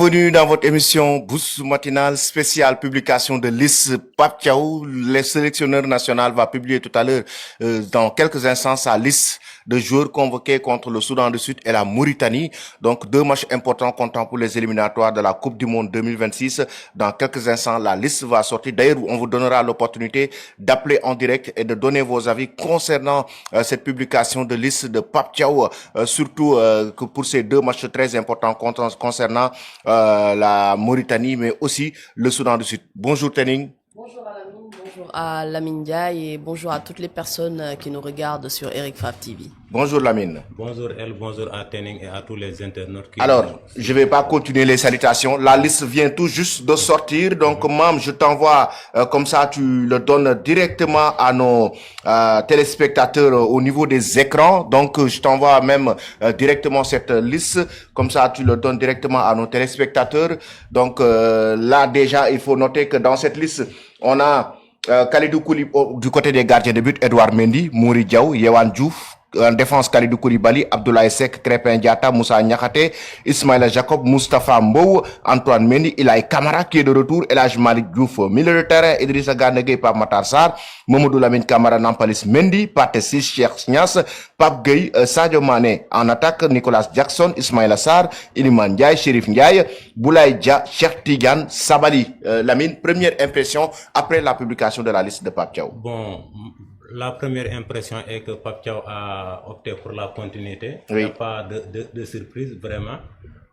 Bienvenue dans votre émission Boost Matinale spéciale publication de liste Pape Thiaw. Le sélectionneur national va publier tout à l'heure, dans quelques instants, sa liste de joueurs convoqués contre le Soudan du Sud et la Mauritanie. Donc, deux matchs importants comptant pour les éliminatoires de la Coupe du Monde 2026. Dans quelques instants, la liste va sortir. D'ailleurs, on vous donnera l'opportunité d'appeler en direct et de donner vos avis concernant cette publication de liste de Pape Thiaw, surtout que pour ces deux matchs très importants concernant la Mauritanie, mais aussi le Soudan du Sud. Bonjour Tening. Bonjour à Lamine, bonjour à Lamine Diaye et bonjour à toutes les personnes qui nous regardent sur Eric Fab TV. Bonjour Lamine. Bonjour Elle, bonjour à Tening et à tous les internautes qui... Alors, je vais pas continuer les salutations. La liste vient tout juste de sortir. Donc, Mam, je t'envoie, comme ça, tu le donnes directement à nos téléspectateurs au niveau des écrans. Donc, je t'envoie même directement cette liste. Comme ça, tu le donnes directement à nos téléspectateurs. Donc, là, déjà, il faut noter que dans cette liste, on a Kalidou Koulibaly du côté des gardiens de but, Edouard Mendy, Mouri Diaw, Yewan Diouf. En défense, Kalidou Koulibaly, Abdoulaye Seck, Krépin Diatta, Moussa Niakhaté, Ismaïla Jacob, Moustapha Mbow, Antoine Mendy, Ilaï Kamara qui est de retour, El Hadji Malick Diouf, milieu de terrain, Idrissa Gana Gueye, Pape Matar Sarr, Mamadou Lamine Camara, Nampalys Mendy, Pathé Ciss, Cheikh Niass, Pape Gueye, Sadio Mané. En attaque, Nicolas Jackson, Ismaïla Sarr, Iliman Ndiaye, Chérif Ndiaye, Boulaye Dia, Cheikh Tidiane Sabali. Lamine, première impression après la publication de la liste de Pape Thiaw. Bon, la première impression est que Pape Thiaw a opté pour la continuité. Oui. Il n'y a pas de surprise, vraiment.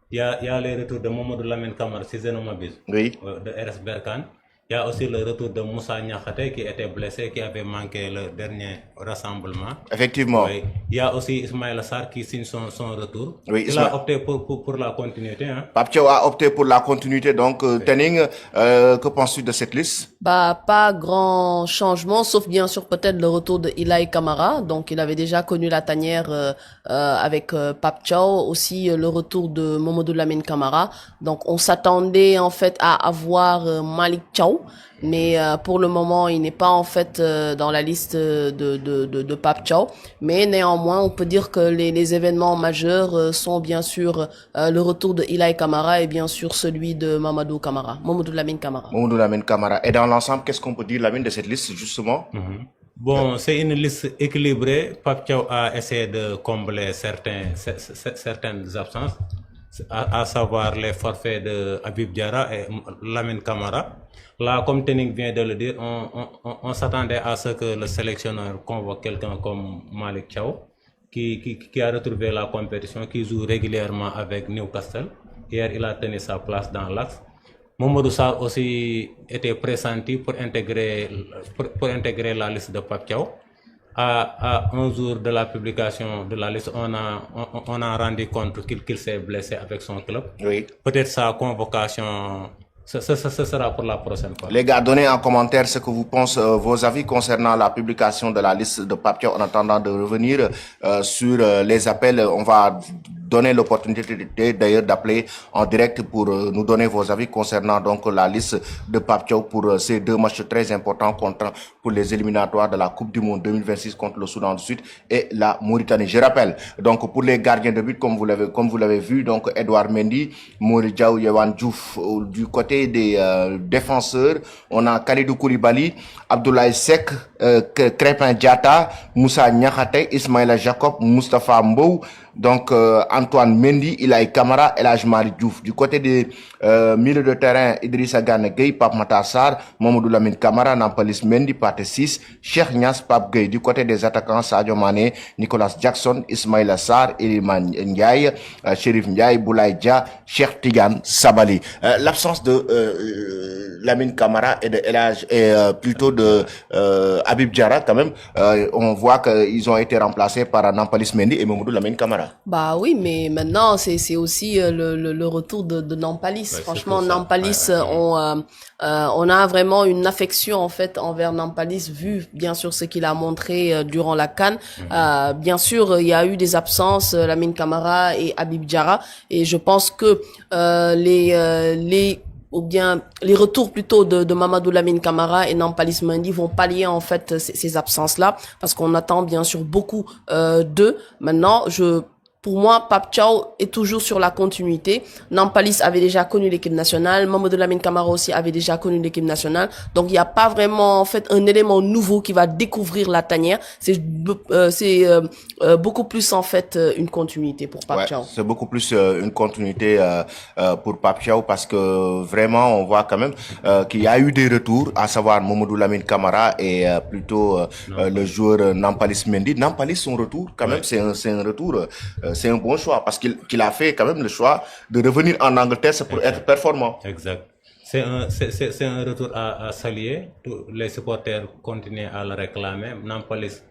Il y a les retours de Mamadou Lamine Camara, si je ne m'abuse, Oui. de RS Berkane. Il y a aussi le retour de Moussa Niakhaté qui était blessé, qui avait manqué le dernier rassemblement. Effectivement. Oui. Il y a aussi Ismaïla Sarr qui signe son retour. Oui, Il a opté pour la continuité. Hein. Pape Thiaw a opté pour la continuité. Donc, Tening, que penses-tu de cette liste? Bah, pas grand changement, sauf bien sûr peut-être le retour de Ilaï Kamara. Donc, il avait déjà connu la tanière avec Pape Thiaw. Aussi le retour de Mamadou Lamine Camara. Donc, on s'attendait en fait à avoir Malick Thiaw. Mais pour le moment, il n'est pas en fait dans la liste de Pape Thiaw. Mais néanmoins, on peut dire que les événements majeurs sont bien sûr le retour de Ilaï Kamara et bien sûr celui de Mamadou Lamine Camara. Mamadou Lamine Camara. Et dans l'ensemble, qu'est-ce qu'on peut dire, Lamine, de cette liste, justement? Bon, c'est une liste équilibrée. Pape Thiaw a essayé de combler certaines absences, à savoir les forfaits de Habib Diarra et Lamine Camara. Là, comme Tening vient de le dire, on s'attendait à ce que le sélectionneur convoque quelqu'un comme Malick Thiaw, qui a retrouvé la compétition, qui joue régulièrement avec Newcastle. Hier, il a tenu sa place dans l'axe. Mamadou Sarr aussi était pressenti pour intégrer la liste de Pape Thiaw. À un jour de la publication de la liste, on a rendu compte qu'il s'est blessé avec son club. Oui. Peut-être sa convocation, ce sera pour la prochaine fois. Les gars, donnez en commentaire ce que vous pensez, vos avis concernant la publication de la liste de Pape Thiaw en attendant de revenir sur les appels. On va donner l'opportunité d'ailleurs d'appeler en direct pour nous donner vos avis concernant donc la liste de Pape Thiaw pour ces deux matchs très importants pour les éliminatoires de la Coupe du Monde 2026 contre le Soudan du Sud et la Mauritanie. Je rappelle, donc pour les gardiens de but, comme vous l'avez vu, donc Edouard Mendy, Mouri Diaw, Yewan Diouf. Du côté des défenseurs, on a Kalidou Koulibaly, Abdoulaye Seck, Krépin Diatta, Moussa Niakhaté, Ismaïla Jacob, Moustapha Mbow, donc Antoine Mendy, Ilaï Kamara, El Hadji Malick Diouf. Du côté des milieux de terrain, Idrissa Gana Gueye, Pape Matar Sarr, Mamadou Lamine Camara, Nampalys Mendy, Pathé Ciss, Cheikh Niass, Pape Gueye. Du côté des attaquants, Sadio Mané, Nicolas Jackson, Ismaïla Sarr, Iliman Ndiaye, Chérif Ndiaye, Boulaye Dia, Cheikh Tidiane Sabali. L'absence de Lamine Camara et de El Hadji, plutôt de Habib Diarra quand même, on voit qu'ils ont été remplacés par Nampalys Mendy et Mamadou Lamine Camara. Bah oui, mais maintenant c'est aussi le retour de Nampalys. Ouais, franchement, ça. Nampalys, on a vraiment une affection en fait envers Nampalys vu bien sûr ce qu'il a montré durant la CAN. Bien sûr, il y a eu des absences, Lamine Camara et Habib Diarra, et je pense que ou bien les retours plutôt de Mamadou Lamine Camara et Nampalys Mendy vont pallier en fait ces absences-là, parce qu'on attend bien sûr beaucoup d'eux. Maintenant, pour moi, Pape Thiaw est toujours sur la continuité. Nampalis avait déjà connu l'équipe nationale. Mamadou Lamine Camara aussi avait déjà connu l'équipe nationale. Donc, il n'y a pas vraiment, en fait, un élément nouveau qui va découvrir la tanière. C'est beaucoup plus, en fait, une continuité pour Pape Thiaw. C'est beaucoup plus une continuité pour Pape Thiaw parce que vraiment, on voit quand même qu'il y a eu des retours, à savoir Mamadou Lamine Camara et plutôt le joueur Nampalis Mendy. Nampalis, son retour, quand même, c'est un retour, c'est un bon choix parce qu'il a fait quand même le choix de revenir en Angleterre pour être performant. Exact. C'est un retour à saluer. Tous les supporters continuent à le réclamer. Nampalis,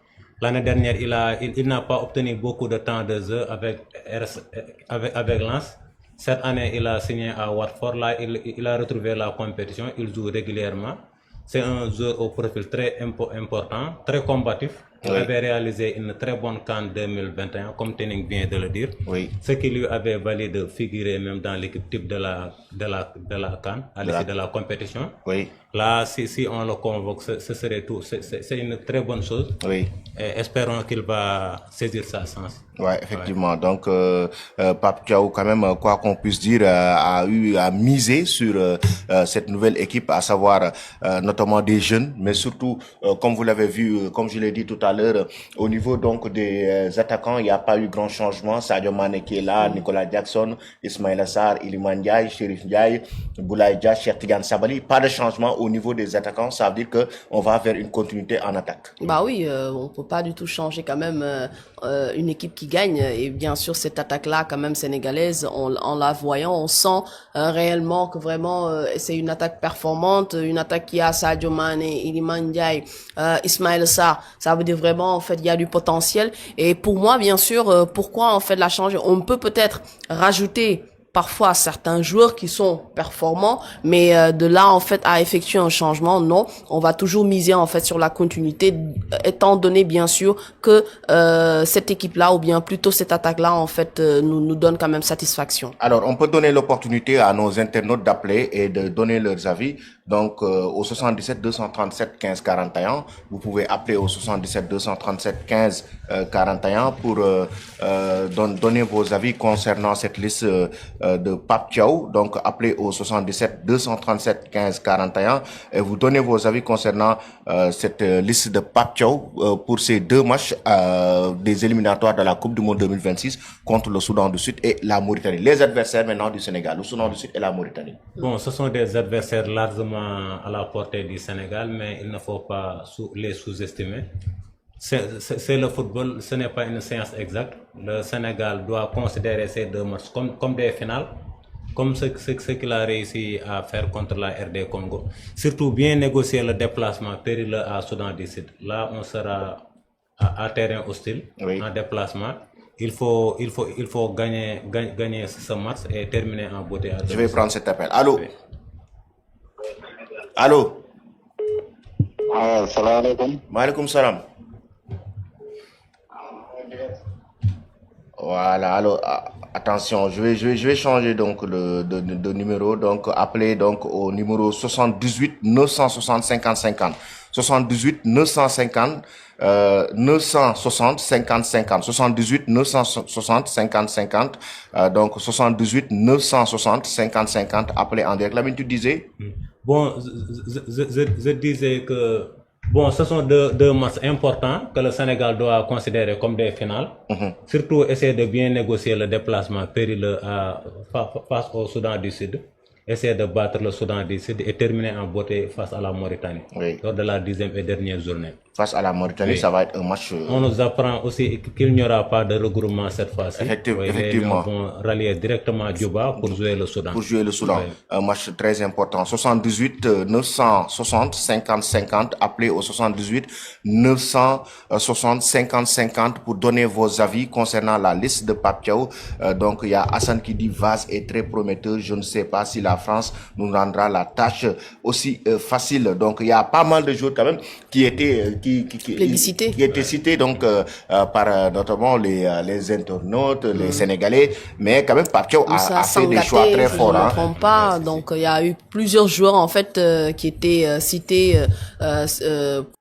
l'année dernière, il n'a pas obtenu beaucoup de temps de jeu avec Lens. Cette année, il a signé à Watford. Là, il a retrouvé la compétition. Il joue régulièrement. C'est un joueur au profil très important, très combatif. Il avait réalisé une très bonne CAN 2021, comme Tening vient de le dire. Oui. Ce qui lui avait valu de figurer même dans l'équipe type de la CAN, à l'issue de la compétition. Oui. Là, si on le convoque, ce serait tout. C'est une très bonne chose. Oui. Et espérons qu'il va saisir sa chance. Ouais, effectivement. Ouais. Donc, Pape Thiaw, quand même, quoi qu'on puisse dire, a misé sur cette nouvelle équipe, à savoir notamment des jeunes, mais surtout, comme vous l'avez vu, comme je l'ai dit tout à l'heure, au niveau donc des attaquants, il n'y a pas eu grand changement. Sadio Mané qui est là, Nicolas Jackson, Ismaïla Sarr, Iliman Ndiaye, Chérif Ndiaye, Boulaye Dia, Cheikh Tidiane Sabali. Pas de changement au niveau des attaquants. Ça veut dire que on va vers une continuité en attaque. Bah oui, on peut pas du tout changer quand même une équipe qui gagne. Et bien sûr, cette attaque-là, quand même sénégalaise, en la voyant, on sent réellement que vraiment c'est une attaque performante, une attaque qui a Sadio Mané, Iliman Ndiaye, Ismaïla Sarr. Ça veut dire vraiment, en fait, il y a du potentiel. Et pour moi, bien sûr, pourquoi on fait de la changer? On peut peut-être rajouter parfois certains joueurs qui sont performants, mais de là en fait à effectuer un changement, non, on va toujours miser en fait sur la continuité, étant donné bien sûr que cette équipe-là ou bien plutôt cette attaque-là en fait nous donne quand même satisfaction. Alors on peut donner l'opportunité à nos internautes d'appeler et de donner leurs avis. Donc au 77 237 15 41, vous pouvez appeler au 77 237 15 41 pour donner vos avis concernant cette liste de Pape Thiaw. Donc appelez au 77 237 15 41 et vous donnez vos avis concernant cette liste de Pape Thiaw pour ces deux matchs des éliminatoires de la Coupe du Monde 2026 contre le Soudan du Sud et la Mauritanie. Les adversaires maintenant du Sénégal, le Soudan du Sud et la Mauritanie. Bon, ce sont des adversaires largement à la portée du Sénégal, mais il ne faut pas les sous-estimer. C'est le football, ce n'est pas une science exacte. Le Sénégal doit considérer ces deux matchs comme des finales, comme ce qu'il a réussi à faire contre la RD Congo. Surtout bien négocier le déplacement périlleux à Soudan du Sud. Là, on sera à terrain hostile, en déplacement. Il faut gagner ce match et terminer en beauté. Je vais prendre cet appel. Allô? Oui. Allô? Salam alaikum. Maaleykum salam. Voilà, alors attention, je vais changer donc de numéro, donc appelez donc au numéro 78 960 50 50. 78 950 960 50 50. 78 960 50 50. Donc 78 960 50 50. Appelez en direct. Lamine, tu disais? Bon, je disais que bon, ce sont deux matchs importants que le Sénégal doit considérer comme des finales. Surtout essayer de bien négocier le déplacement périlleux face au Soudan du Sud. Essayer de battre le Soudan du Sud et terminer en beauté face à la Mauritanie. Oui. Lors de la 10e et dernière journée. Face à la Mauritanie, oui. Ça va être un match... On nous apprend aussi qu'il n'y aura pas de regroupement cette fois-ci. Effectivement. Ils vont rallier directement Djouba pour jouer le Soudan. Pour jouer le Soudan. Oui. Un match très important. 78 960 50 50. Appelez au 78 960 50 50 pour donner vos avis concernant la liste de Pape Thiaw. Donc, il y a Hassan qui dit Vaz est très prometteur. Je ne sais pas si la France nous rendra la tâche aussi facile. Donc, il y a pas mal de joueurs quand même qui étaient... Plébiscité. Qui était cité donc par notamment les internautes, les Sénégalais, mais quand même Pape Thiaw a fait des choix très forts. Je ne me trompe pas. Donc il y a eu plusieurs joueurs en fait qui étaient cités